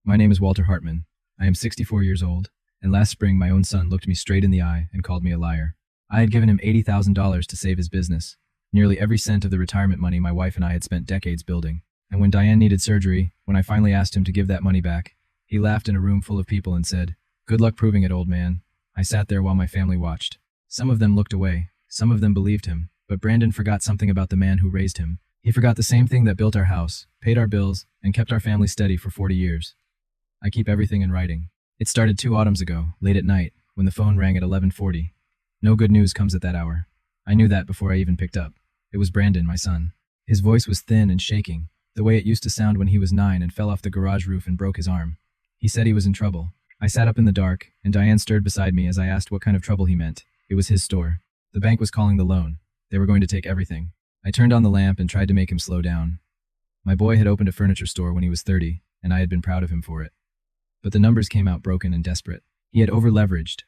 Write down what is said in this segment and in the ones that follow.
My name is Walter Hartman. I am 64 years old, and last spring my own son looked me straight in the eye and called me a liar. I had given him $80,000 to save his business, nearly every cent of the retirement money my wife and I had spent decades building. And when Diane needed surgery, when I finally asked him to give that money back, he laughed in a room full of people and said, "Good luck proving it, old man." I sat there while my family watched. Some of them looked away, some of them believed him, but Brandon forgot something about the man who raised him. He forgot the same thing that built our house, paid our bills, and kept our family steady for 40 years. I keep everything in writing. It started 2 autumns ago, late at night, when the phone rang at 11:40. No good news comes at that hour. I knew that before I even picked up. It was Brandon, my son. His voice was thin and shaking, the way it used to sound when he was 9 and fell off the garage roof and broke his arm. He said he was in trouble. I sat up in the dark, and Diane stirred beside me as I asked what kind of trouble he meant. It was his store. The bank was calling the loan. They were going to take everything. I turned on the lamp and tried to make him slow down. My boy had opened a furniture store when he was 30, and I had been proud of him for it. But the numbers came out broken and desperate. He had over-leveraged.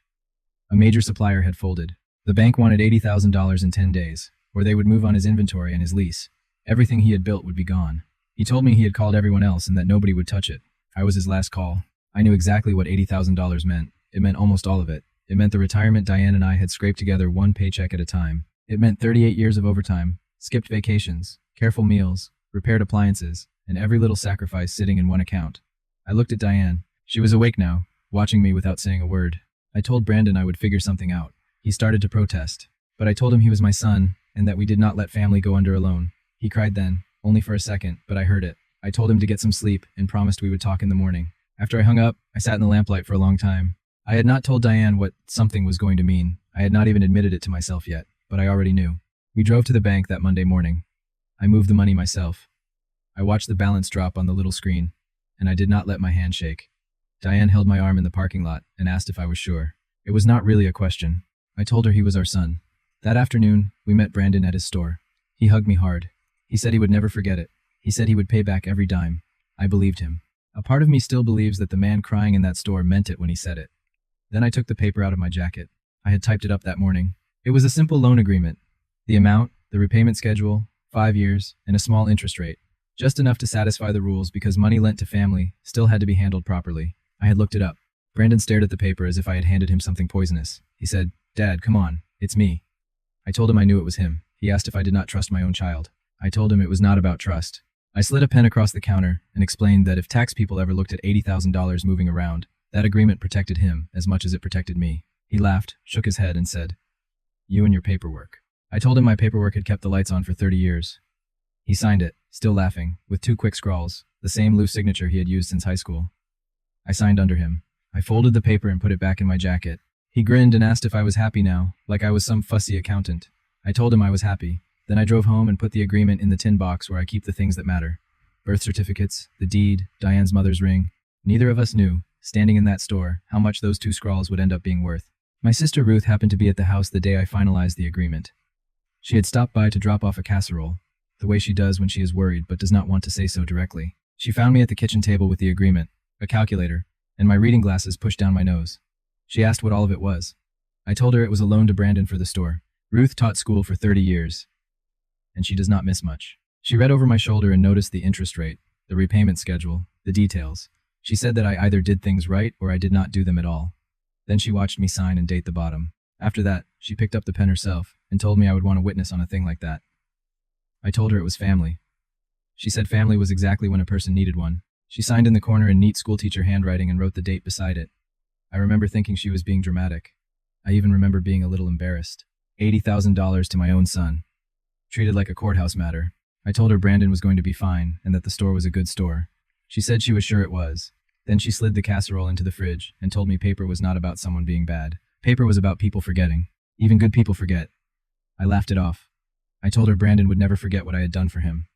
A major supplier had folded. The bank wanted $80,000 in 10 days, or they would move on his inventory and his lease. Everything he had built would be gone. He told me he had called everyone else and that nobody would touch it. I was his last call. I knew exactly what $80,000 meant. It meant almost all of it. It meant the retirement Diane and I had scraped together one paycheck at a time. It meant 38 years of overtime, skipped vacations, careful meals, repaired appliances, and every little sacrifice sitting in one account. I looked at Diane. She was awake now, watching me without saying a word. I told Brandon I would figure something out. He started to protest, but I told him he was my son and that we did not let family go under alone. He cried then, only for a second, but I heard it. I told him to get some sleep and promised we would talk in the morning. After I hung up, I sat in the lamplight for a long time. I had not told Diane what something was going to mean. I had not even admitted it to myself yet, but I already knew. We drove to the bank that Monday morning. I moved the money myself. I watched the balance drop on the little screen, and I did not let my hand shake. Diane held my arm in the parking lot and asked if I was sure. It was not really a question. I told her he was our son. That afternoon, we met Brandon at his store. He hugged me hard. He said he would never forget it. He said he would pay back every dime. I believed him. A part of me still believes that the man crying in that store meant it when he said it. Then I took the paper out of my jacket. I had typed it up that morning. It was a simple loan agreement. The amount, the repayment schedule, 5 years, and a small interest rate. Just enough to satisfy the rules because money lent to family still had to be handled properly. I had looked it up. Brandon stared at the paper as if I had handed him something poisonous. He said, "Dad, come on, it's me." I told him I knew it was him. He asked if I did not trust my own child. I told him it was not about trust. I slid a pen across the counter and explained that if tax people ever looked at $80,000 moving around, that agreement protected him as much as it protected me. He laughed, shook his head, and said, "You and your paperwork." I told him my paperwork had kept the lights on for 30 years. He signed it, still laughing, with 2 quick scrawls, the same loose signature he had used since high school. I signed under him. I folded the paper and put it back in my jacket. He grinned and asked if I was happy now, like I was some fussy accountant. I told him I was happy. Then I drove home and put the agreement in the tin box where I keep the things that matter. Birth certificates, the deed, Diane's mother's ring. Neither of us knew, standing in that store, how much those 2 scrawls would end up being worth. My sister Ruth happened to be at the house the day I finalized the agreement. She had stopped by to drop off a casserole, the way she does when she is worried but does not want to say so directly. She found me at the kitchen table with the agreement, a calculator, and my reading glasses pushed down my nose. She asked what all of it was. I told her it was a loan to Brandon for the store. Ruth taught school for 30 years, and she does not miss much. She read over my shoulder and noticed the interest rate, the repayment schedule, the details. She said that I either did things right or I did not do them at all. Then she watched me sign and date the bottom. After that, she picked up the pen herself and told me I would want a witness on a thing like that. I told her it was family. She said family was exactly when a person needed one. She signed in the corner in neat schoolteacher handwriting and wrote the date beside it. I remember thinking she was being dramatic. I even remember being a little embarrassed. $80,000 to my own son. Treated like a courthouse matter. I told her Brandon was going to be fine and that the store was a good store. She said she was sure it was. Then she slid the casserole into the fridge and told me paper was not about someone being bad. Paper was about people forgetting. Even good people forget. I laughed it off. I told her Brandon would never forget what I had done for him.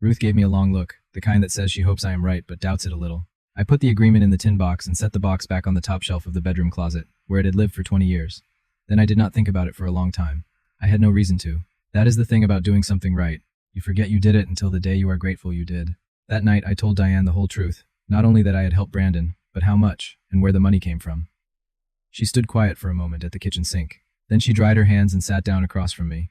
Ruth gave me a long look, the kind that says she hopes I am right but doubts it a little. I put the agreement in the tin box and set the box back on the top shelf of the bedroom closet, where it had lived for 20 years. Then I did not think about it for a long time. I had no reason to. That is the thing about doing something right. You forget you did it until the day you are grateful you did. That night I told Diane the whole truth, not only that I had helped Brandon, but how much and where the money came from. She stood quiet for a moment at the kitchen sink. Then she dried her hands and sat down across from me.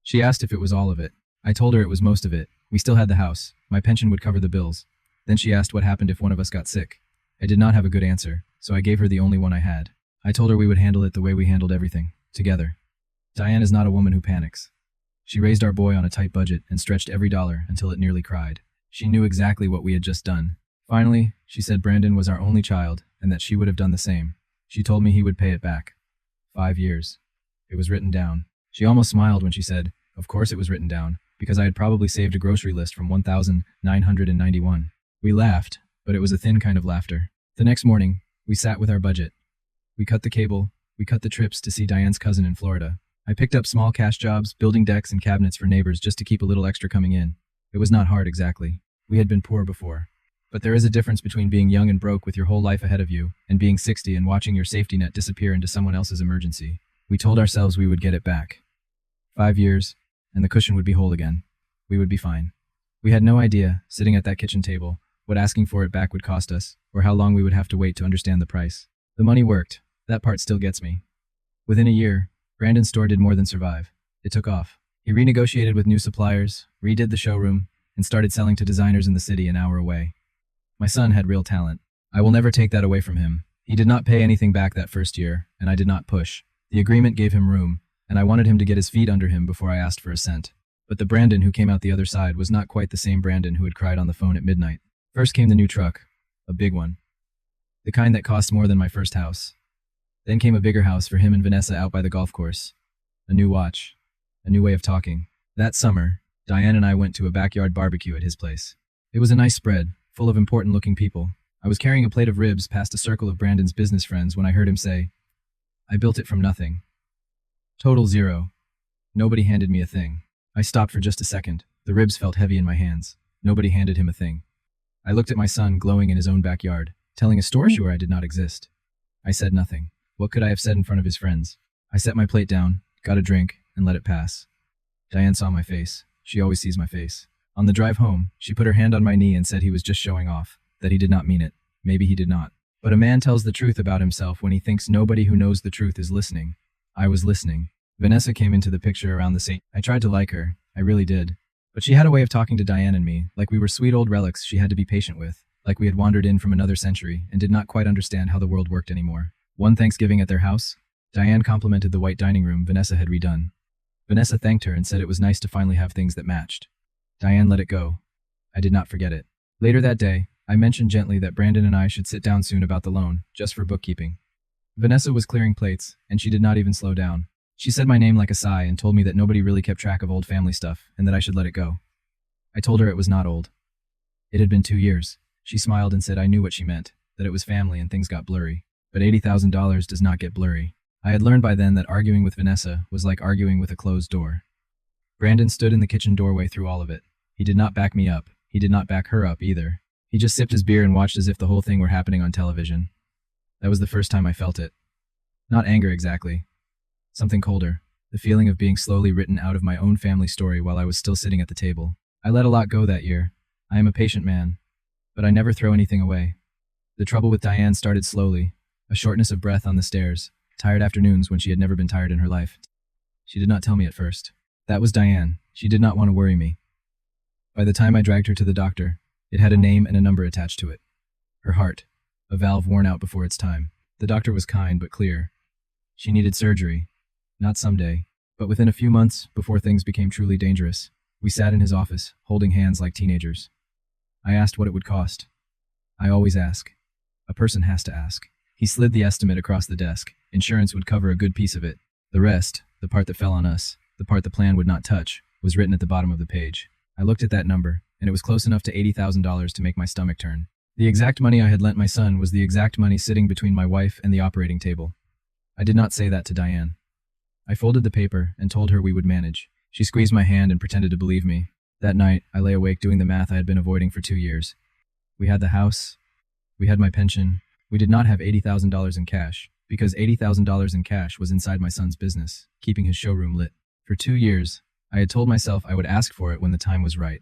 She asked if it was all of it. I told her it was most of it. We still had the house. My pension would cover the bills. Then she asked what happened if one of us got sick. I did not have a good answer, so I gave her the only one I had. I told her we would handle it the way we handled everything, together. Diane is not a woman who panics. She raised our boy on a tight budget and stretched every dollar until it nearly cried. She knew exactly what we had just done. Finally, she said Brandon was our only child and that she would have done the same. She told me he would pay it back. 5 years. It was written down. She almost smiled when she said, of course it was written down, because I had probably saved a grocery list from 1,991. We laughed, but it was a thin kind of laughter. The next morning, we sat with our budget. We cut the cable, we cut the trips to see Diane's cousin in Florida. I picked up small cash jobs, building decks and cabinets for neighbors just to keep a little extra coming in. It was not hard exactly. We had been poor before. But there is a difference between being young and broke with your whole life ahead of you and being 60 and watching your safety net disappear into someone else's emergency. We told ourselves we would get it back. 5 years, and the cushion would be whole again. We would be fine. We had no idea, sitting at that kitchen table, what asking for it back would cost us, or how long we would have to wait to understand the price. The money worked. That part still gets me. Within a year, Brandon's store did more than survive. It took off. He renegotiated with new suppliers, redid the showroom, and started selling to designers in the city an hour away. My son had real talent. I will never take that away from him. He did not pay anything back that first year, and I did not push. The agreement gave him room, and I wanted him to get his feet under him before I asked for a cent. But the Brandon who came out the other side was not quite the same Brandon who had cried on the phone at midnight. First came the new truck, a big one. The kind that cost more than my first house. Then came a bigger house for him and Vanessa out by the golf course. A new watch. A new way of talking. That summer, Diane and I went to a backyard barbecue at his place. It was a nice spread, full of important-looking people. I was carrying a plate of ribs past a circle of Brandon's business friends when I heard him say, I built it from nothing. Total zero. Nobody handed me a thing. I stopped for just a second. The ribs felt heavy in my hands. Nobody handed him a thing. I looked at my son glowing in his own backyard, telling a story where I did not exist. I said nothing. What could I have said in front of his friends? I set my plate down, got a drink, and let it pass. Diane saw my face. She always sees my face. On the drive home, she put her hand on my knee and said he was just showing off, that he did not mean it. Maybe he did not. But a man tells the truth about himself when he thinks nobody who knows the truth is listening. I was listening. Vanessa came into the picture around the same. I tried to like her. I really did. But she had a way of talking to Diane and me, like we were sweet old relics she had to be patient with, like we had wandered in from another century and did not quite understand how the world worked anymore. One Thanksgiving at their house, Diane complimented the white dining room Vanessa had redone. Vanessa thanked her and said it was nice to finally have things that matched. Diane let it go. I did not forget it. Later that day, I mentioned gently that Brandon and I should sit down soon about the loan, just for bookkeeping. Vanessa was clearing plates, and she did not even slow down. She said my name like a sigh and told me that nobody really kept track of old family stuff and that I should let it go. I told her it was not old. It had been 2 years. She smiled and said I knew what she meant, that it was family and things got blurry. But $80,000 does not get blurry. I had learned by then that arguing with Vanessa was like arguing with a closed door. Brandon stood in the kitchen doorway through all of it. He did not back me up. He did not back her up either. He just sipped his beer and watched as if the whole thing were happening on television. That was the first time I felt it. Not anger exactly. Something colder. The feeling of being slowly written out of my own family story while I was still sitting at the table. I let a lot go that year. I am a patient man. But I never throw anything away. The trouble with Diane started slowly. A shortness of breath on the stairs. Tired afternoons when she had never been tired in her life. She did not tell me at first. That was Diane. She did not want to worry me. By the time I dragged her to the doctor, it had a name and a number attached to it. Her heart. A valve worn out before its time. The doctor was kind but clear. She needed surgery. Not someday, but within a few months, before things became truly dangerous. We sat in his office, holding hands like teenagers. I asked what it would cost. I always ask. A person has to ask. He slid the estimate across the desk. Insurance would cover a good piece of it. The rest, the part that fell on us, the part the plan would not touch, was written at the bottom of the page. I looked at that number, and it was close enough to $80,000 to make my stomach turn. The exact money I had lent my son was the exact money sitting between my wife and the operating table. I did not say that to Diane. I folded the paper and told her we would manage. She squeezed my hand and pretended to believe me. That night, I lay awake doing the math I had been avoiding for 2 years. We had the house. We had my pension. We did not have $80,000 in cash, because $80,000 in cash was inside my son's business, keeping his showroom lit. For 2 years, I had told myself I would ask for it when the time was right,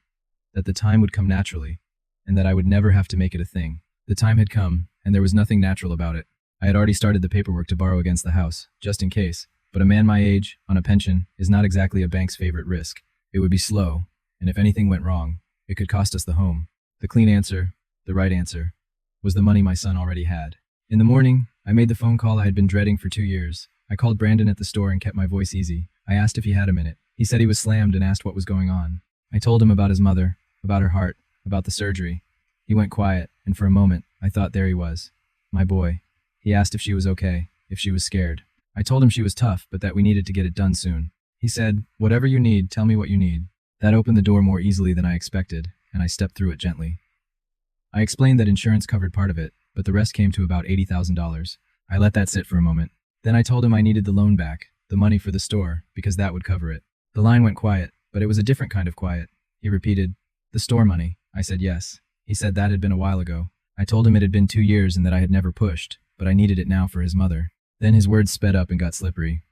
that the time would come naturally, and that I would never have to make it a thing. The time had come, and there was nothing natural about it. I had already started the paperwork to borrow against the house, just in case, but a man my age, on a pension, is not exactly a bank's favorite risk. It would be slow, and if anything went wrong, it could cost us the home. The clean answer, The right answer was the money my son already had. In the morning, I made the phone call I had been dreading for 2 years. I called Brandon at the store and kept my voice easy. I asked if he had a minute. He said he was slammed and asked what was going on. I told him about his mother, about her heart, about the surgery. He went quiet, and for a moment, I thought there he was. My boy. He asked if she was okay, if she was scared. I told him she was tough, but that we needed to get it done soon. He said, "Whatever you need, tell me what you need." That opened the door more easily than I expected, and I stepped through it gently. I explained that insurance covered part of it, but the rest came to about $80,000. I let that sit for a moment. Then I told him I needed the loan back, the money for the store, because that would cover it. The line went quiet, but it was a different kind of quiet. He repeated, "The store money." I said yes. He said that had been a while ago. I told him it had been 2 years and that I had never pushed, but I needed it now for his mother. Then his words sped up and got slippery.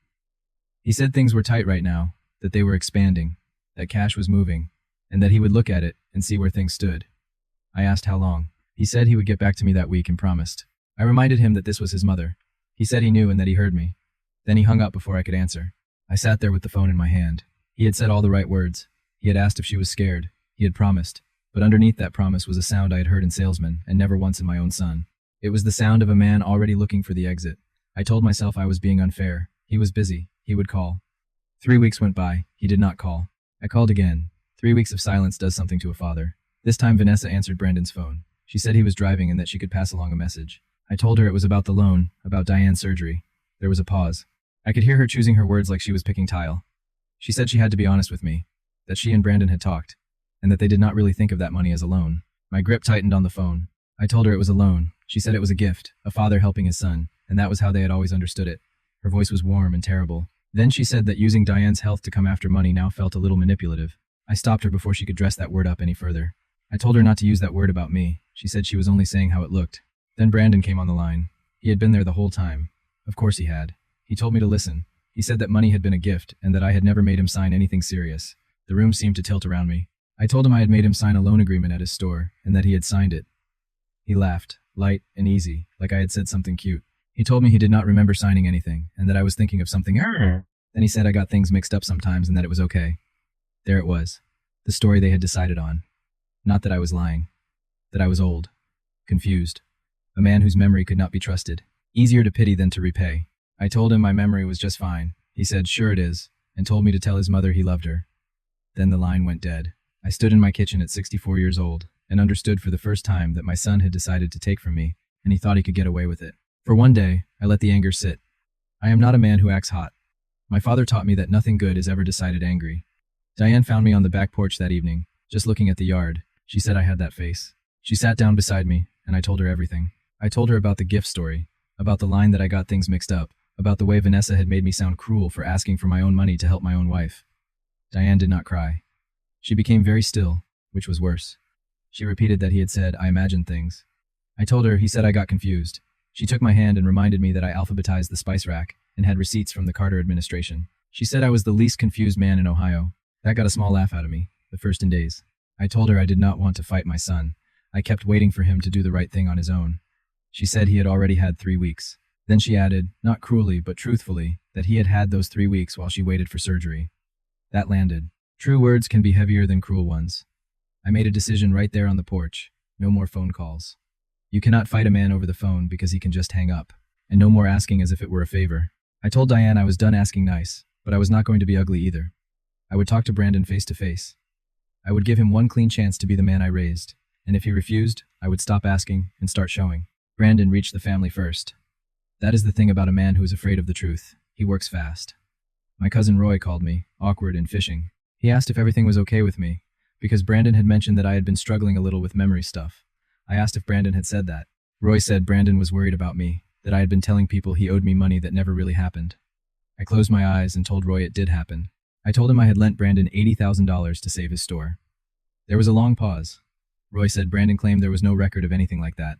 He said things were tight right now, that they were expanding, that cash was moving, and that he would look at it and see where things stood. I asked how long. He said he would get back to me that week and promised. I reminded him that this was his mother. He said he knew and that he heard me. Then he hung up before I could answer. I sat there with the phone in my hand. He had said all the right words. He had asked if she was scared. He had promised. But underneath that promise was a sound I had heard in salesmen and never once in my own son. It was the sound of a man already looking for the exit. I told myself I was being unfair. He was busy. He would call. 3 weeks went by. He did not call. I called again. 3 weeks of silence does something to a father. This time Vanessa answered Brandon's phone. She said he was driving and that she could pass along a message. I told her it was about the loan, about Diane's surgery. There was a pause. I could hear her choosing her words like she was picking tile. She said she had to be honest with me, that she and Brandon had talked, and that they did not really think of that money as a loan. My grip tightened on the phone. I told her it was a loan. She said it was a gift, a father helping his son, and that was how they had always understood it. Her voice was warm and terrible. Then she said that using Diane's health to come after money now felt a little manipulative. I stopped her before she could dress that word up any further. I told her not to use that word about me. She said she was only saying how it looked. Then Brandon came on the line. He had been there the whole time. Of course he had. He told me to listen. He said that money had been a gift and that I had never made him sign anything serious. The room seemed to tilt around me. I told him I had made him sign a loan agreement at his store and that he had signed it. He laughed, light and easy, like I had said something cute. He told me he did not remember signing anything and that I was thinking of something. Then he said I got things mixed up sometimes and that it was okay. There it was. The story they had decided on. Not that I was lying. That I was old. Confused. A man whose memory could not be trusted. Easier to pity than to repay. I told him my memory was just fine. He said, "Sure it is," and told me to tell his mother he loved her. Then the line went dead. I stood in my kitchen at 64 years old and understood for the first time that my son had decided to take from me, and he thought he could get away with it. For one day, I let the anger sit. I am not a man who acts hot. My father taught me that nothing good is ever decided angry. Diane found me on the back porch that evening, just looking at the yard. She said I had that face. She sat down beside me, and I told her everything. I told her about the gift story, about the line that I got things mixed up, about the way Vanessa had made me sound cruel for asking for my own money to help my own wife. Diane did not cry. She became very still, which was worse. She repeated that he had said I imagined things. I told her he said I got confused. She took my hand and reminded me that I alphabetized the spice rack and had receipts from the Carter administration. She said I was the least confused man in Ohio. That got a small laugh out of me, the first in days. I told her I did not want to fight my son. I kept waiting for him to do the right thing on his own. She said he had already had 3 weeks. Then she added, not cruelly but truthfully, that he had had those 3 weeks while she waited for surgery. That landed. True words can be heavier than cruel ones. I made a decision right there on the porch. No more phone calls. You cannot fight a man over the phone because he can just hang up. And no more asking as if it were a favor. I told Diane I was done asking nice, but I was not going to be ugly either. I would talk to Brandon face to face. I would give him one clean chance to be the man I raised, and if he refused, I would stop asking and start showing. Brandon reached the family first. That is the thing about a man who is afraid of the truth. He works fast. My cousin Roy called me, awkward and fishing. He asked if everything was okay with me, because Brandon had mentioned that I had been struggling a little with memory stuff. I asked if Brandon had said that. Roy said Brandon was worried about me, that I had been telling people he owed me money that never really happened. I closed my eyes and told Roy it did happen. I told him I had lent Brandon $80,000 to save his store. There was a long pause. Roy said Brandon claimed there was no record of anything like that.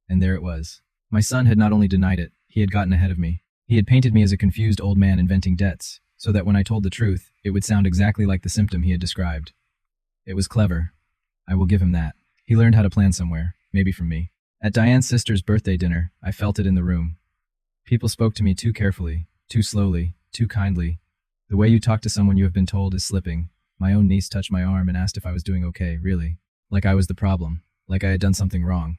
And there it was. My son had not only denied it, he had gotten ahead of me. He had painted me as a confused old man inventing debts, so that when I told the truth, it would sound exactly like the symptom he had described. It was clever. I will give him that. He learned how to plan somewhere, maybe from me. At Diane's sister's birthday dinner, I felt it in the room. People spoke to me too carefully, too slowly, too kindly. The way you talk to someone you have been told is slipping. My own niece touched my arm and asked if I was doing okay, really. Like I was the problem. like I had done something wrong.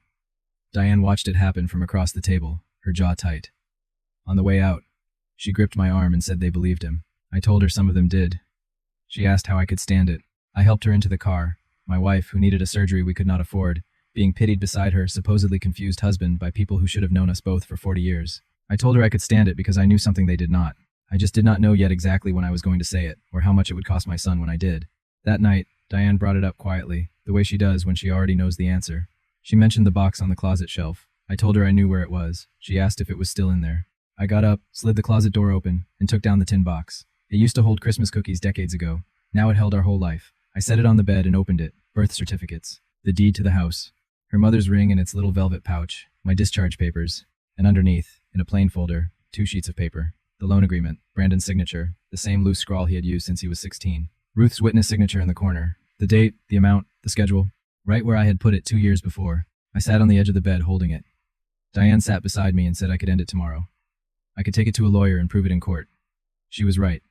Diane watched it happen from across the table, her jaw tight. On the way out, she gripped my arm and said they believed him. I told her some of them did. She asked how I could stand it. I helped her into the car, my wife, who needed a surgery we could not afford, being pitied beside her supposedly confused husband by people who should have known us both for 40 years. I told her I could stand it because I knew something they did not. I just did not know yet exactly when I was going to say it, or how much it would cost my son when I did. That night, Diane brought it up quietly, the way she does when she already knows the answer. She mentioned the box on the closet shelf. I told her I knew where it was. She asked if it was still in there. I got up, slid the closet door open, and took down the tin box. It used to hold Christmas cookies decades ago. Now it held our whole life. I set it on the bed and opened it. Birth certificates. The deed to the house. Her mother's ring in its little velvet pouch. My discharge papers. And underneath, in a plain folder, 2 sheets of paper. The loan agreement. Brandon's signature. The same loose scrawl he had used since he was 16. Ruth's witness signature in the corner. The date, the amount, the schedule. Right where I had put it 2 years before. I sat on the edge of the bed holding it. Diane sat beside me and said I could end it tomorrow. I could take it to a lawyer and prove it in court. She was right.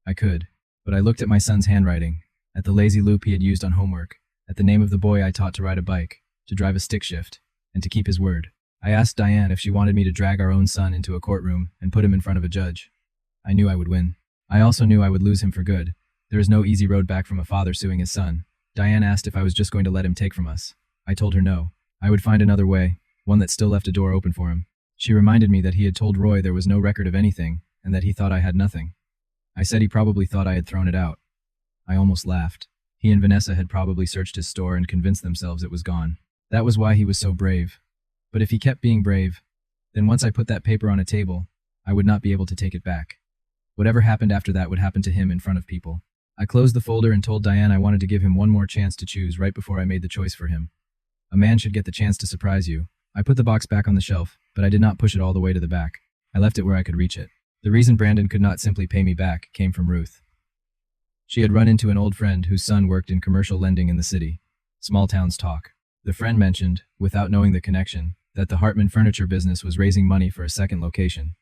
I could. But I looked at my son's handwriting, at the lazy loop he had used on homework, at the name of the boy I taught to ride a bike, to drive a stick shift, and to keep his word. I asked Diane if she wanted me to drag our own son into a courtroom and put him in front of a judge. I knew I would win. I also knew I would lose him for good. There is no easy road back from a father suing his son. Diane asked if I was just going to let him take from us. I told her no. I would find another way, one that still left a door open for him. She reminded me that he had told Roy there was no record of anything, and that he thought I had nothing. I said he probably thought I had thrown it out. I almost laughed. He and Vanessa had probably searched his store and convinced themselves it was gone. That was why he was so brave. But if he kept being brave, then once I put that paper on a table, I would not be able to take it back. Whatever happened after that would happen to him in front of people. I closed the folder and told Diane I wanted to give him one more chance to choose right before I made the choice for him. A man should get the chance to surprise you. I put the box back on the shelf, but I did not push it all the way to the back. I left it where I could reach it. The reason Brandon could not simply pay me back came from Ruth. She had run into an old friend whose son worked in commercial lending in the city. Small towns talk. The friend mentioned, without knowing the connection, that the Hartman furniture business was raising money for a second location.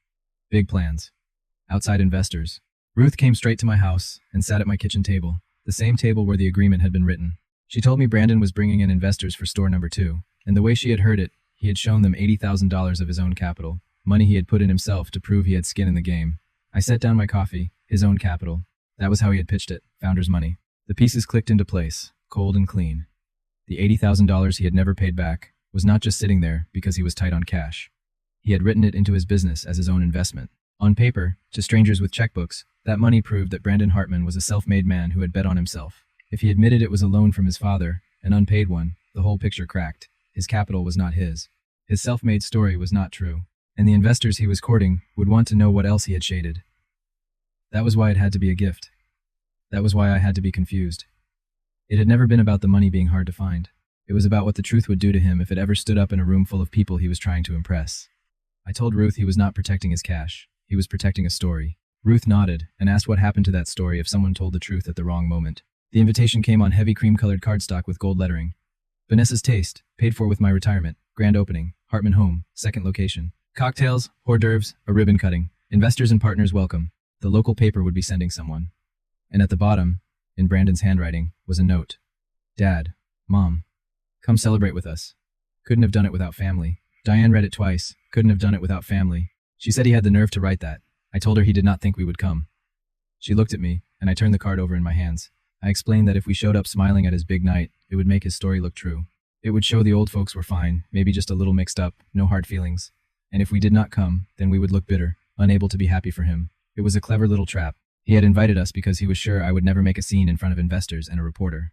Big plans. Outside investors. Ruth came straight to my house and sat at my kitchen table, the same table where the agreement had been written. She told me Brandon was bringing in investors for store number 2, and the way she had heard it, he had shown them $80,000 of his own capital, money he had put in himself to prove he had skin in the game. I set down my coffee, his own capital. That was how he had pitched it, founder's money. The pieces clicked into place, cold and clean. The $80,000 he had never paid back was not just sitting there because he was tight on cash. He had written it into his business as his own investment. On paper, to strangers with checkbooks, that money proved that Brandon Hartman was a self-made man who had bet on himself. If he admitted it was a loan from his father, an unpaid one, the whole picture cracked. His capital was not his. His self-made story was not true. And the investors he was courting would want to know what else he had shaded. That was why it had to be a gift. That was why I had to be confused. It had never been about the money being hard to find. It was about what the truth would do to him if it ever stood up in a room full of people he was trying to impress. I told Ruth he was not protecting his cash. He was protecting a story. Ruth nodded and asked what happened to that story if someone told the truth at the wrong moment. The invitation came on heavy cream-colored cardstock with gold lettering. Vanessa's Taste, paid for with my retirement, grand opening, Hartman Home, second location. Cocktails, hors d'oeuvres, a ribbon cutting. Investors and partners welcome. The local paper would be sending someone. And at the bottom, in Brandon's handwriting, was a note. Dad, Mom, come celebrate with us. Couldn't have done it without family. Diane read it twice. Couldn't have done it without family. She said he had the nerve to write that. I told her he did not think we would come. She looked at me, and I turned the card over in my hands. I explained that if we showed up smiling at his big night, it would make his story look true. It would show the old folks were fine, maybe just a little mixed up, no hard feelings. And if we did not come, then we would look bitter, unable to be happy for him. It was a clever little trap. He had invited us because he was sure I would never make a scene in front of investors and a reporter.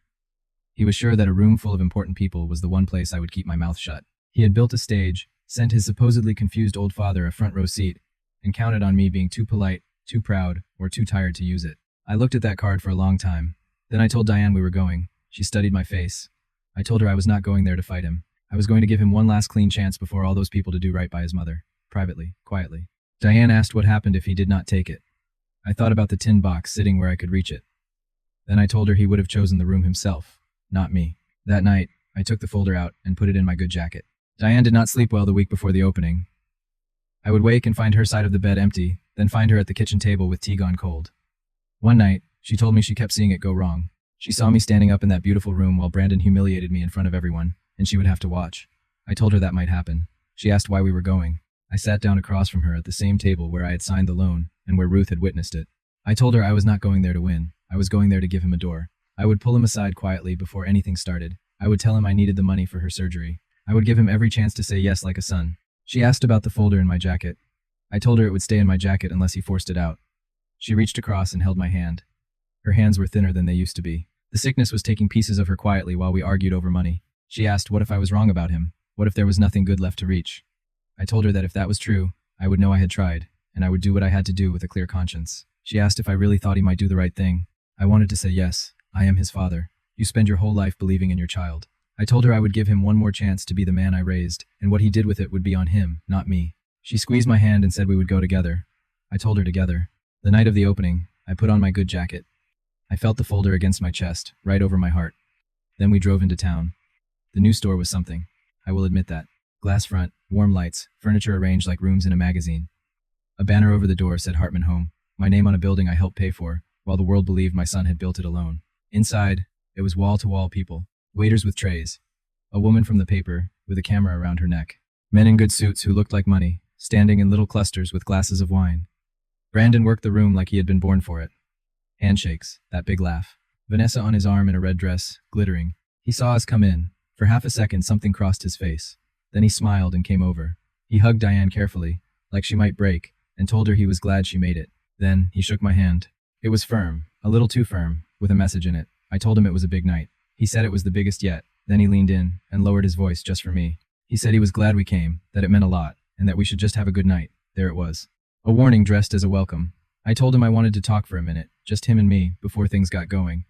He was sure that a room full of important people was the one place I would keep my mouth shut. He had built a stage, sent his supposedly confused old father a front row seat, and counted on me being too polite, too proud, or too tired to use it. I looked at that card for a long time. Then I told Diane we were going. She studied my face. I told her I was not going there to fight him. I was going to give him one last clean chance before all those people to do right by his mother. Privately, quietly. Diane asked what happened if he did not take it. I thought about the tin box sitting where I could reach it. Then I told her he would have chosen the room himself, not me. That night, I took the folder out and put it in my good jacket. Diane did not sleep well the week before the opening. I would wake and find her side of the bed empty, then find her at the kitchen table with tea gone cold. One night, she told me she kept seeing it go wrong. She saw me standing up in that beautiful room while Brandon humiliated me in front of everyone. and she would have to watch. I told her that might happen. She asked why we were going. I sat down across from her at the same table where I had signed the loan and where Ruth had witnessed it. I told her I was not going there to win. I was going there to give him a door. I would pull him aside quietly before anything started. I would tell him I needed the money for her surgery. I would give him every chance to say yes like a son. She asked about the folder in my jacket. I told her it would stay in my jacket unless he forced it out. She reached across and held my hand. Her hands were thinner than they used to be. The sickness was taking pieces of her quietly while we argued over money. She asked what if I was wrong about him? What if there was nothing good left to reach? I told her that if that was true, I would know I had tried, and I would do what I had to do with a clear conscience. She asked if I really thought he might do the right thing. I wanted to say yes, I am his father. You spend your whole life believing in your child. I told her I would give him one more chance to be the man I raised, and what he did with it would be on him, not me. She squeezed my hand and said we would go together. I told her together. The night of the opening, I put on my good jacket. I felt the folder against my chest, right over my heart. Then we drove into town. The new store was something. I will admit that. Glass front, warm lights, furniture arranged like rooms in a magazine. A banner over the door said Hartman Home, my name on a building I helped pay for, while the world believed my son had built it alone. Inside, it was wall-to-wall people, waiters with trays, a woman from the paper with a camera around her neck, men in good suits who looked like money, standing in little clusters with glasses of wine. Brandon worked the room like he had been born for it. Handshakes, that big laugh. Vanessa on his arm in a red dress, glittering. He saw us come in. For half a second, something crossed his face. Then he smiled and came over. He hugged Diane carefully, like she might break, and told her he was glad she made it. Then, he shook my hand. It was firm, a little too firm, with a message in it. I told him it was a big night. He said it was the biggest yet. Then he leaned in and lowered his voice just for me. He said he was glad we came, that it meant a lot, and that we should just have a good night. There it was. A warning dressed as a welcome. I told him I wanted to talk for a minute, just him and me, before things got going.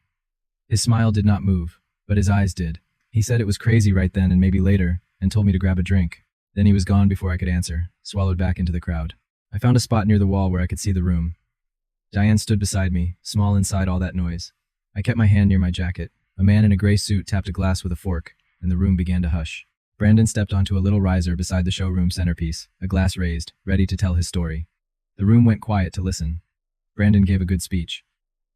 His smile did not move, but his eyes did. He said it was crazy right then and maybe later, and told me to grab a drink. Then he was gone before I could answer, swallowed back into the crowd. I found a spot near the wall where I could see the room. Diane stood beside me, small inside all that noise. I kept my hand near my jacket. A man in a gray suit tapped a glass with a fork, and the room began to hush. Brandon stepped onto a little riser beside the showroom centerpiece, a glass raised, ready to tell his story. The room went quiet to listen. Brandon gave a good speech.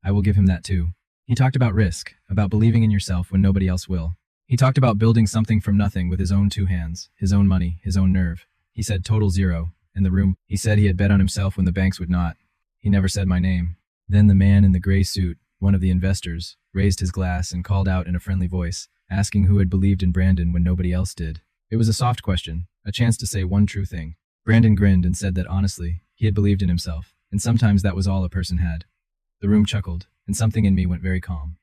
I will give him that too. He talked about risk, about believing in yourself when nobody else will. He talked about building something from nothing with his own two hands, his own money, his own nerve. He said total zero. In the room, he said he had bet on himself when the banks would not. He never said my name. Then the man in the gray suit, one of the investors, raised his glass and called out in a friendly voice, asking who had believed in Brandon when nobody else did. It was a soft question, a chance to say one true thing. Brandon grinned and said that honestly, he had believed in himself, and sometimes that was all a person had. The room chuckled, and something in me went very calm.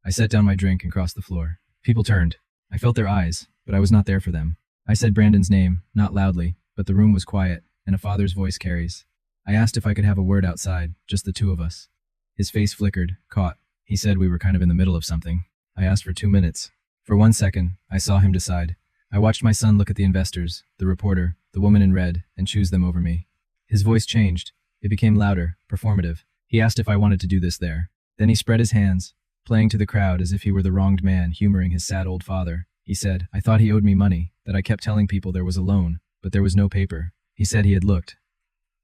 I set down my drink and crossed the floor. People turned. I felt their eyes, but I was not there for them. I said Brandon's name, not loudly, but the room was quiet, and a father's voice carries. I asked if I could have a word outside, just the two of us. His face flickered, caught. He said we were kind of in the middle of something. I asked for 2 minutes. For 1 second, I saw him decide. I watched my son look at the investors, the reporter, the woman in red, and choose them over me. His voice changed. It became louder, performative. He asked if I wanted to do this there. Then he spread his hands, playing to the crowd as if he were the wronged man humoring his sad old father. He said, I thought he owed me money, that I kept telling people there was a loan, but there was no paper. He said he had looked.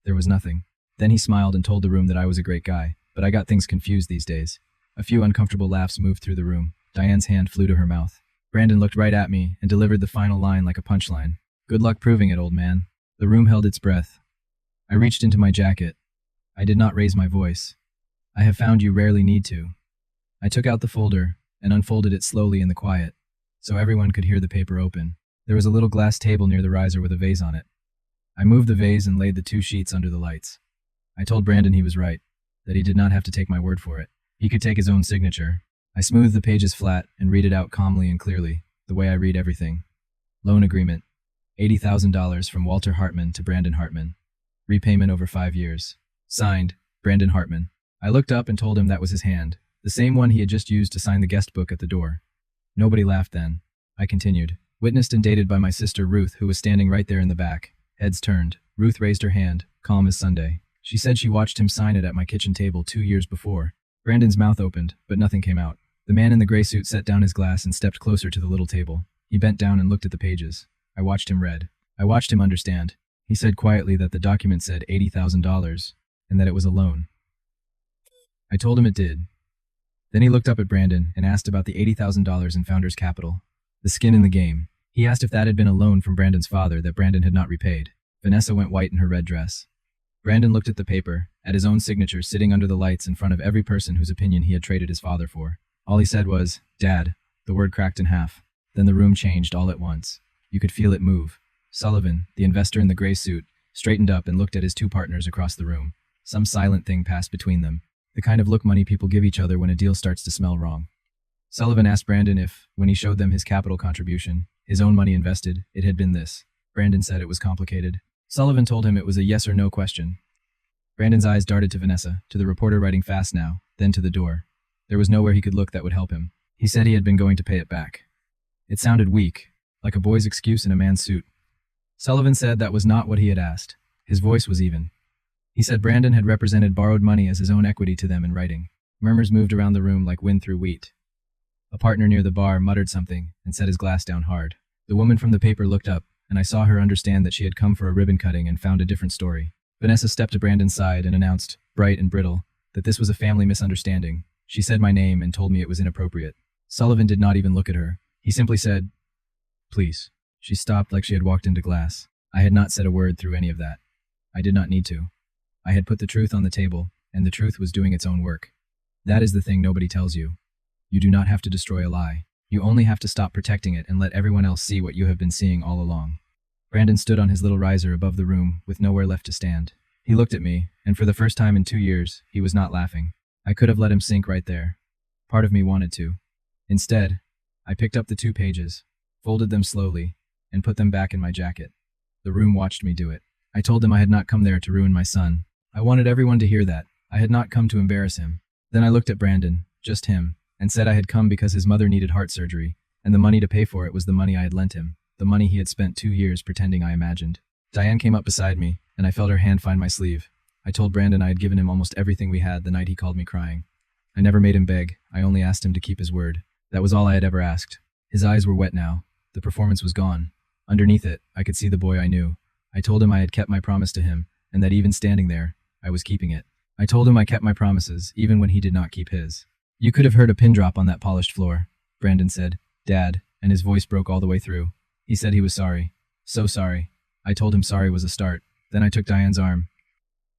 There was nothing. Then he smiled and told the room that I was a great guy, but I got things confused these days. A few uncomfortable laughs moved through the room. Diane's hand flew to her mouth. Brandon looked right at me and delivered the final line like a punchline. Good luck proving it, old man. The room held its breath. I reached into my jacket. I did not raise my voice. I have found you rarely need to. I took out the folder and unfolded it slowly in the quiet, so everyone could hear the paper open. There was a little glass table near the riser with a vase on it. I moved the vase and laid the 2 sheets under the lights. I told Brandon he was right, that he did not have to take my word for it. He could take his own signature. I smoothed the pages flat and read it out calmly and clearly, the way I read everything. Loan agreement. $80,000 from Walter Hartman to Brandon Hartman. Repayment over 5 years. Signed, Brandon Hartman. I looked up and told him that was his hand, the same one he had just used to sign the guest book at the door. Nobody laughed then. I continued. Witnessed and dated by my sister Ruth, who was standing right there in the back. Heads turned. Ruth raised her hand, calm as Sunday. She said she watched him sign it at my kitchen table 2 years before. Brandon's mouth opened, but nothing came out. The man in the gray suit set down his glass and stepped closer to the little table. He bent down and looked at the pages. I watched him read. I watched him understand. He said quietly that the document said $80,000, and that it was a loan. I told him it did. Then he looked up at Brandon and asked about the $80,000 in founder's capital. The skin in the game. He asked if that had been a loan from Brandon's father that Brandon had not repaid. Vanessa went white in her red dress. Brandon looked at the paper, at his own signature sitting under the lights in front of every person whose opinion he had traded his father for. All he said was, "Dad." The word cracked in half. Then the room changed all at once. You could feel it move. Sullivan, the investor in the gray suit, straightened up and looked at his two partners across the room. Some silent thing passed between them. The kind of look money people give each other when a deal starts to smell wrong. Sullivan asked Brandon if, when he showed them his capital contribution, his own money invested, it had been this. Brandon said it was complicated. Sullivan told him it was a yes or no question. Brandon's eyes darted to Vanessa, to the reporter writing fast now, then to the door. There was nowhere he could look that would help him. He said he had been going to pay it back. It sounded weak, like a boy's excuse in a man's suit. Sullivan said that was not what he had asked. His voice was even. He said Brandon had represented borrowed money as his own equity to them in writing. Murmurs moved around the room like wind through wheat. A partner near the bar muttered something and set his glass down hard. The woman from the paper looked up, and I saw her understand that she had come for a ribbon cutting and found a different story. Vanessa stepped to Brandon's side and announced, bright and brittle, that this was a family misunderstanding. She said my name and told me it was inappropriate. Sullivan did not even look at her. He simply said, "Please." She stopped like she had walked into glass. I had not said a word through any of that. I did not need to. I had put the truth on the table, and the truth was doing its own work. That is the thing nobody tells you. You do not have to destroy a lie. You only have to stop protecting it and let everyone else see what you have been seeing all along. Brandon stood on his little riser above the room, with nowhere left to stand. He looked at me, and for the first time in 2 years, he was not laughing. I could have let him sink right there. Part of me wanted to. Instead, I picked up the 2 pages, folded them slowly, and put them back in my jacket. The room watched me do it. I told him I had not come there to ruin my son. I wanted everyone to hear that. I had not come to embarrass him. Then I looked at Brandon, just him, and said I had come because his mother needed heart surgery, and the money to pay for it was the money I had lent him, the money he had spent 2 years pretending I imagined. Diane came up beside me, and I felt her hand find my sleeve. I told Brandon I had given him almost everything we had the night he called me crying. I never made him beg. I only asked him to keep his word. That was all I had ever asked. His eyes were wet now. The performance was gone. Underneath it, I could see the boy I knew. I told him I had kept my promise to him, and that even standing there, I was keeping it. I told him I kept my promises, even when he did not keep his. You could have heard a pin drop on that polished floor, Brandon said, "Dad," and his voice broke all the way through. He said he was sorry. So sorry. I told him sorry was a start. Then I took Diane's arm.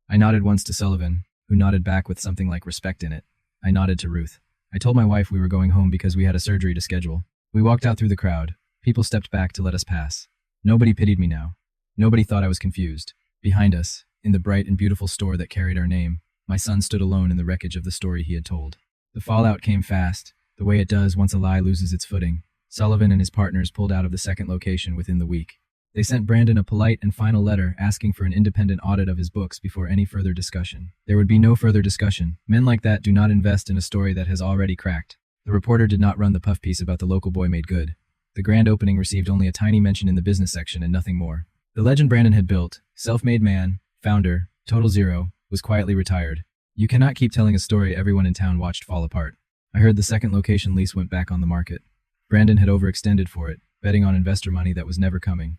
I nodded once to Sullivan, who nodded back with something like respect in it. I nodded to Ruth. I told my wife we were going home because we had a surgery to schedule. We walked out through the crowd. People stepped back to let us pass. Nobody pitied me now. Nobody thought I was confused. Behind us, in the bright and beautiful store that carried our name, my son stood alone in the wreckage of the story he had told. The fallout came fast, the way it does once a lie loses its footing. Sullivan and his partners pulled out of the second location within the week. They sent Brandon a polite and final letter asking for an independent audit of his books before any further discussion. There would be no further discussion. Men like that do not invest in a story that has already cracked. The reporter did not run the puff piece about the local boy made good. The grand opening received only a tiny mention in the business section and nothing more. The legend Brandon had built, self-made man, founder, total zero, was quietly retired. You cannot keep telling a story everyone in town watched fall apart. I heard the second location lease went back on the market. Brandon had overextended for it, betting on investor money that was never coming.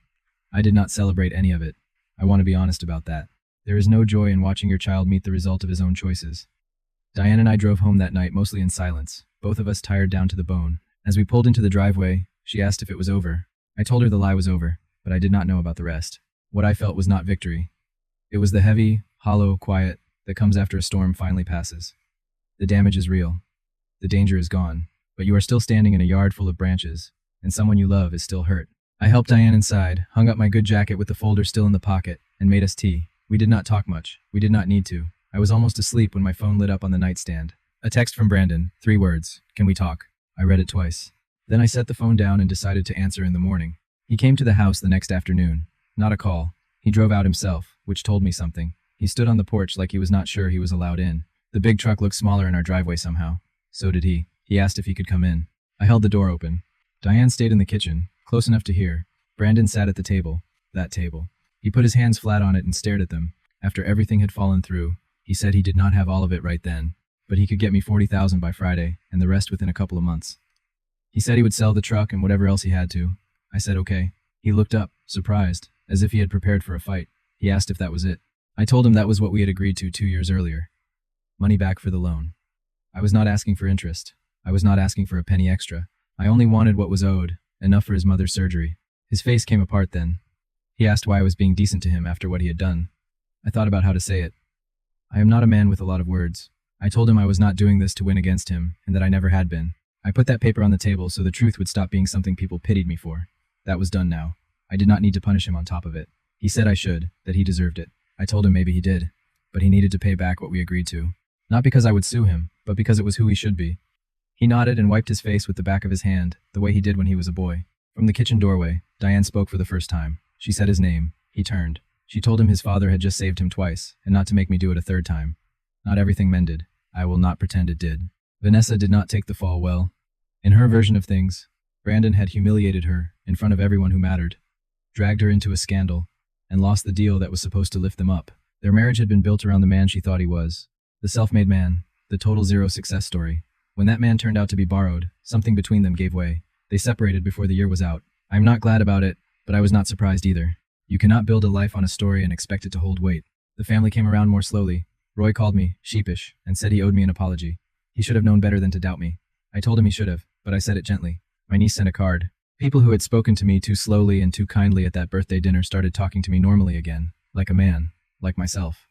I did not celebrate any of it. I want to be honest about that. There is no joy in watching your child meet the result of his own choices. Diane and I drove home that night mostly in silence, both of us tired down to the bone. As we pulled into the driveway, she asked if it was over. I told her the lie was over, but I did not know about the rest. What I felt was not victory. It was the heavy, hollow quiet that comes after a storm finally passes. The damage is real. The danger is gone, but you are still standing in a yard full of branches, and someone you love is still hurt. I helped Diane inside, hung up my good jacket with the folder still in the pocket, and made us tea. We did not talk much. We did not need to. I was almost asleep when my phone lit up on the nightstand. A text from Brandon, 3 words, "Can we talk?" I read it twice. Then I set the phone down and decided to answer in the morning. He came to the house the next afternoon. Not a call. He drove out himself, which told me something. He stood on the porch like he was not sure he was allowed in. The big truck looked smaller in our driveway somehow. So did he. He asked if he could come in. I held the door open. Diane stayed in the kitchen, close enough to hear. Brandon sat at the table. That table. He put his hands flat on it and stared at them. After everything had fallen through, he said he did not have all of it right then, but he could get me $40,000 by Friday, and the rest within a couple of months. He said he would sell the truck and whatever else he had to. I said okay. He looked up, surprised, as if he had prepared for a fight. He asked if that was it. I told him that was what we had agreed to 2 years earlier. Money back for the loan. I was not asking for interest. I was not asking for a penny extra. I only wanted what was owed, enough for his mother's surgery. His face came apart then. He asked why I was being decent to him after what he had done. I thought about how to say it. I am not a man with a lot of words. I told him I was not doing this to win against him, and that I never had been. I put that paper on the table so the truth would stop being something people pitied me for. That was done now. I did not need to punish him on top of it. He said I should, that he deserved it. I told him maybe he did, but he needed to pay back what we agreed to. Not because I would sue him, but because it was who he should be. He nodded and wiped his face with the back of his hand, the way he did when he was a boy. From the kitchen doorway, Diane spoke for the first time. She said his name. He turned. She told him his father had just saved him twice, and not to make me do it a third time. Not everything mended. I will not pretend it did. Vanessa did not take the fall well. In her version of things, Brandon had humiliated her in front of everyone who mattered, dragged her into a scandal, and lost the deal that was supposed to lift them up. Their marriage had been built around the man she thought he was. The self-made man, the total zero success story. When that man turned out to be borrowed, something between them gave way. They separated before the year was out. I'm not glad about it, but I was not surprised either. You cannot build a life on a story and expect it to hold weight. The family came around more slowly. Roy called me, sheepish, and said he owed me an apology. He should have known better than to doubt me. I told him he should have, but I said it gently. My niece sent a card. People who had spoken to me too slowly and too kindly at that birthday dinner started talking to me normally again, like a man, like myself.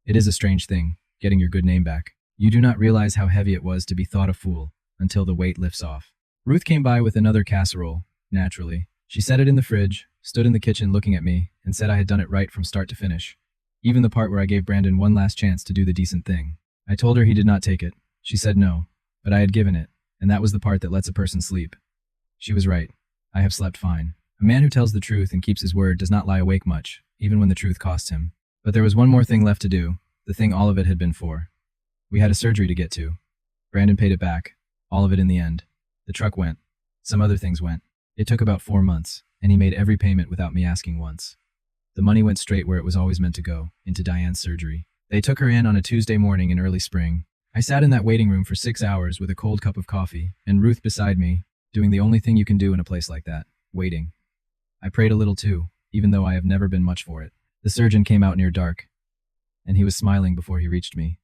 It is a strange thing, getting your good name back. You do not realize how heavy it was to be thought a fool, until the weight lifts off. Ruth came by with another casserole, naturally. She set it in the fridge, stood in the kitchen looking at me, and said I had done it right from start to finish. Even the part where I gave Brandon one last chance to do the decent thing. I told her he did not take it. She said no, but I had given it, and that was the part that lets a person sleep. She was right. I have slept fine. A man who tells the truth and keeps his word does not lie awake much, even when the truth costs him. But there was one more thing left to do, the thing all of it had been for. We had a surgery to get to. Brandon paid it back, all of it in the end. The truck went. Some other things went. It took about 4 months, and he made every payment without me asking once. The money went straight where it was always meant to go, into Diane's surgery. They took her in on a Tuesday morning in early spring. I sat in that waiting room for 6 hours with a cold cup of coffee, and Ruth beside me, doing the only thing you can do in a place like that, waiting. I prayed a little too, even though I have never been much for it. The surgeon came out near dark, and he was smiling before he reached me,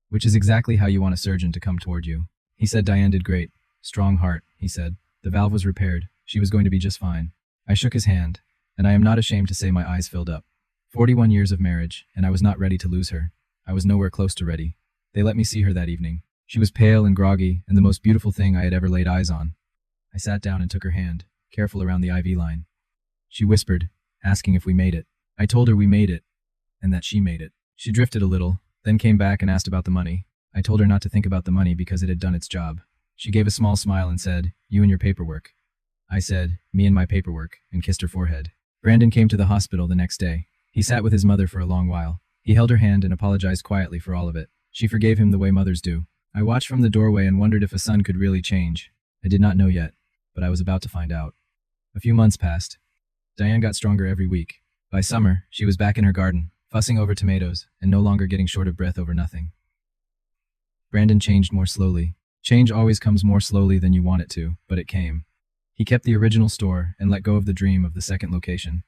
which is exactly how you want a surgeon to come toward you. He said Diane did great. Strong heart, he said. The valve was repaired. She was going to be just fine. I shook his hand, and I am not ashamed to say my eyes filled up. 41 years of marriage, and I was not ready to lose her. I was nowhere close to ready. They let me see her that evening. She was pale and groggy, and the most beautiful thing I had ever laid eyes on. I sat down and took her hand, careful around the IV line. She whispered, asking if we made it. I told her we made it, and that she made it. She drifted a little, then came back and asked about the money. I told her not to think about the money because it had done its job. She gave a small smile and said, "You and your paperwork." I said, "Me and my paperwork," and kissed her forehead. Brandon came to the hospital the next day. He sat with his mother for a long while. He held her hand and apologized quietly for all of it. She forgave him the way mothers do. I watched from the doorway and wondered if a son could really change. I did not know yet, but I was about to find out. A few months passed. Diane got stronger every week. By summer, she was back in her garden, fussing over tomatoes, and no longer getting short of breath over nothing. Brandon changed more slowly. Change always comes more slowly than you want it to, but it came. He kept the original store and let go of the dream of the second location.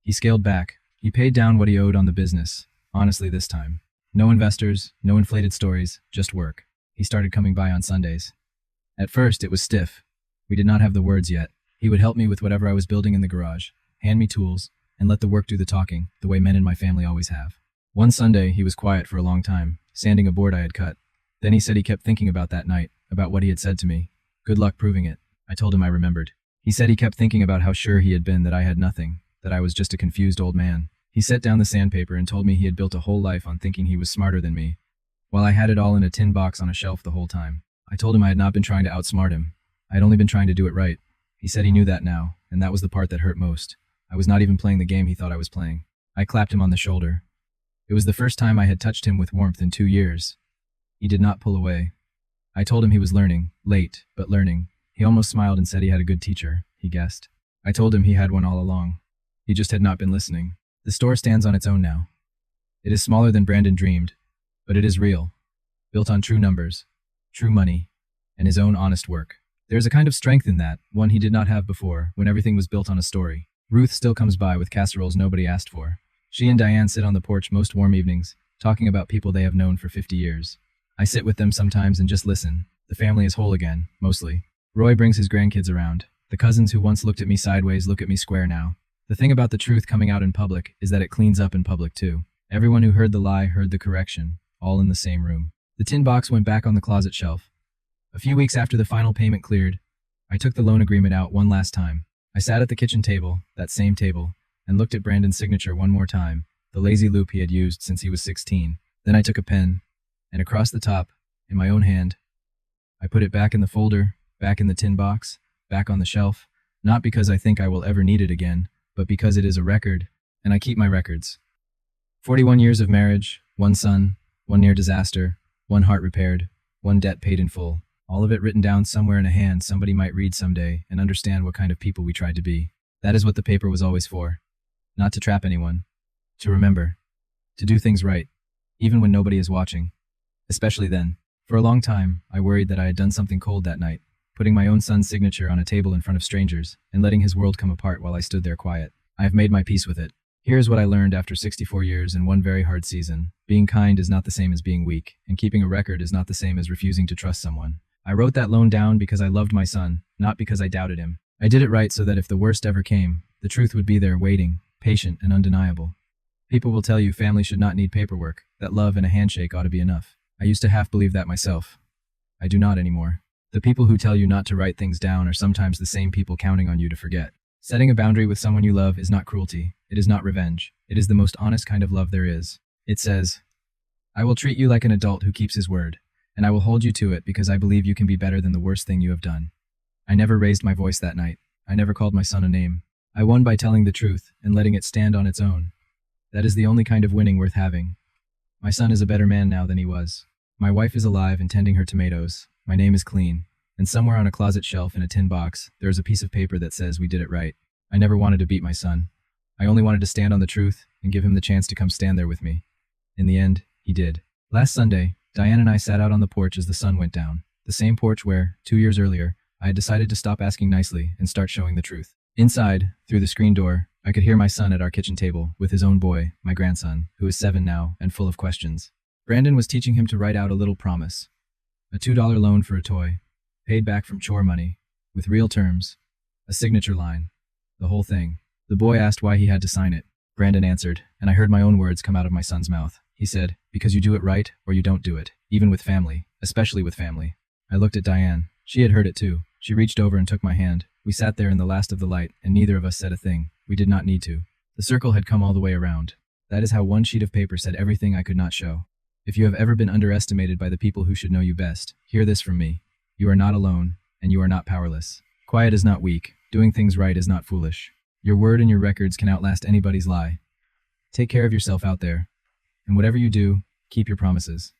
He scaled back. He paid down what he owed on the business, honestly this time. No investors, no inflated stories, just work. He started coming by on Sundays. At first, it was stiff. We did not have the words yet. He would help me with whatever I was building in the garage, hand me tools, and let the work do the talking, the way men in my family always have. One Sunday, he was quiet for a long time, sanding a board I had cut. Then he said he kept thinking about that night, about what he had said to me. Good luck proving it. I told him I remembered. He said he kept thinking about how sure he had been that I had nothing, that I was just a confused old man. He set down the sandpaper and told me he had built a whole life on thinking he was smarter than me, while I had it all in a tin box on a shelf the whole time. I told him I had not been trying to outsmart him. I had only been trying to do it right. He said he knew that now, and that was the part that hurt most. I was not even playing the game he thought I was playing. I clapped him on the shoulder. It was the first time I had touched him with warmth in 2 years. He did not pull away. I told him he was learning, late, but learning. He almost smiled and said he had a good teacher, he guessed. I told him he had one all along. He just had not been listening. The store stands on its own now. It is smaller than Brandon dreamed, but it is real, built on true numbers, true money, and his own honest work. There is a kind of strength in that, one he did not have before, when everything was built on a story. Ruth still comes by with casseroles nobody asked for. She and Diane sit on the porch most warm evenings, talking about people they have known for 50 years. I sit with them sometimes and just listen. The family is whole again, mostly. Roy brings his grandkids around. The cousins who once looked at me sideways look at me square now. The thing about the truth coming out in public is that it cleans up in public too. Everyone who heard the lie heard the correction, all in the same room. The tin box went back on the closet shelf. A few weeks after the final payment cleared, I took the loan agreement out one last time. I sat at the kitchen table, that same table, and looked at Brandon's signature one more time, the lazy loop he had used since he was 16. Then I took a pen, and across the top, in my own hand, I put it back in the folder, back in the tin box, back on the shelf, not because I think I will ever need it again, but because it is a record, and I keep my records. 41 years of marriage, one son, one near disaster, one heart repaired, one debt paid in full, all of it written down somewhere in a hand somebody might read someday and understand what kind of people we tried to be. That is what the paper was always for. Not to trap anyone. To remember. To do things right, even when nobody is watching. Especially then. For a long time, I worried that I had done something cold that night, putting my own son's signature on a table in front of strangers and letting his world come apart while I stood there quiet. I have made my peace with it. Here is what I learned after 64 years and one very hard season. Being kind is not the same as being weak, and keeping a record is not the same as refusing to trust someone. I wrote that loan down because I loved my son, not because I doubted him. I did it right so that if the worst ever came, the truth would be there waiting, patient and undeniable. People will tell you family should not need paperwork, that love and a handshake ought to be enough. I used to half believe that myself. I do not anymore. The people who tell you not to write things down are sometimes the same people counting on you to forget. Setting a boundary with someone you love is not cruelty. It is not revenge. It is the most honest kind of love there is. It says, I will treat you like an adult who keeps his word, and I will hold you to it because I believe you can be better than the worst thing you have done. I never raised my voice that night. I never called my son a name. I won by telling the truth and letting it stand on its own. That is the only kind of winning worth having. My son is a better man now than he was. My wife is alive and tending her tomatoes. My name is clean. And somewhere on a closet shelf in a tin box, there is a piece of paper that says we did it right. I never wanted to beat my son. I only wanted to stand on the truth and give him the chance to come stand there with me. In the end, he did. Last Sunday, Diane and I sat out on the porch as the sun went down. The same porch where, 2 years earlier, I had decided to stop asking nicely and start showing the truth. Inside, through the screen door, I could hear my son at our kitchen table with his own boy, my grandson, who is 7 now and full of questions. Brandon was teaching him to write out a little promise. A $2 loan for a toy, paid back from chore money, with real terms, a signature line, the whole thing. The boy asked why he had to sign it. Brandon answered, and I heard my own words come out of my son's mouth. He said, because you do it right or you don't do it, even with family, especially with family. I looked at Diane. She had heard it too. She reached over and took my hand. We sat there in the last of the light, and neither of us said a thing. We did not need to. The circle had come all the way around. That is how one sheet of paper said everything I could not show. If you have ever been underestimated by the people who should know you best, hear this from me. You are not alone, and you are not powerless. Quiet is not weak. Doing things right is not foolish. Your word and your records can outlast anybody's lie. Take care of yourself out there. And whatever you do, keep your promises.